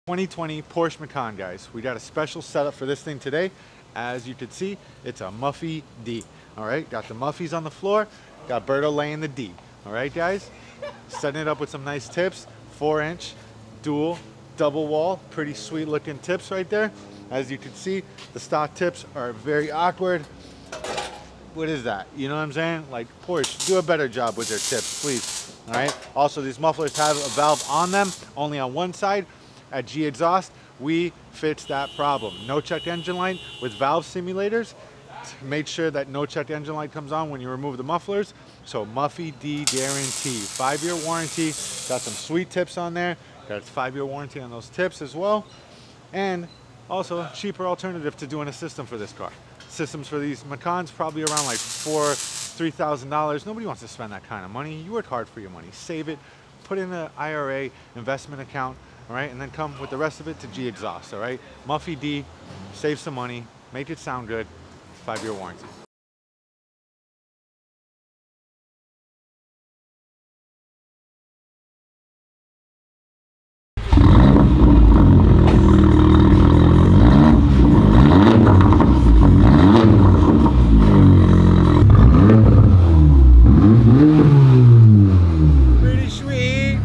2020 Porsche Macan, guys. We got a special setup for this thing today. As you can see, it's a Muffy D. All right, got the Muffies on the floor, got Berto laying the D. All right, guys, setting it up with some nice tips. 4-inch dual double wall, pretty sweet looking tips right there. As you can see, the stock tips are very awkward. What is that? You know what I'm saying? Like, Porsche, do a better job with their tips, please. All right. Also, these mufflers have a valve on them, only on one side. At G Exhaust, we fixed that problem. No checked engine light with valve simulators. Made sure that no checked engine light comes on when you remove the mufflers. So Muffy D guarantee, 5-year warranty. Got some sweet tips on there. Got a 5-year warranty on those tips as well. And also a cheaper alternative to doing a system for this car. Systems for these Macans probably around like $3,000. Nobody wants to spend that kind of money. You work hard for your money. Save it, put in an IRA investment account. All right, and then come with the rest of it to G Exhaust, all right? Muffy D, save some money, make it sound good, 5-year warranty. Pretty sweet.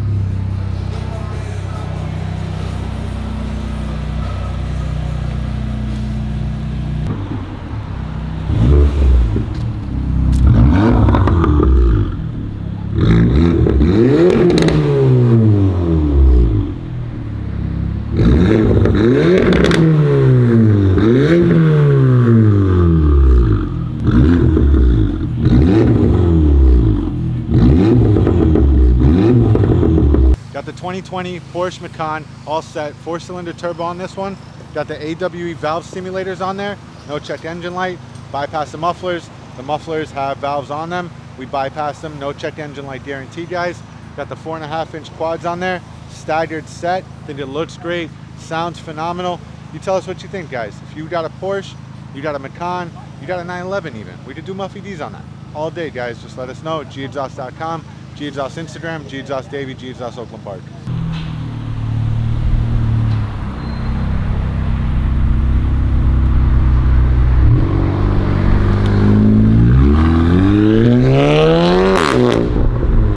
Got the 2020 Porsche Macan all set, 4-cylinder turbo on this one. Got the AWE valve simulators on there, no checked engine light, bypass the mufflers. The mufflers have valves on them. We bypass them, no checked engine light guaranteed, guys. Got the 4.5-inch quads on there, staggered set. Think it looks great, sounds phenomenal. You tell us what you think, guys. If you got a Porsche, you got a Macan, you got a 911 even, we could do Muffy D's on that all day, guys. Just let us know at gexhaust.com. G Exhaust Instagram, G Exhaust Davey, G Exhaust Oakland Park.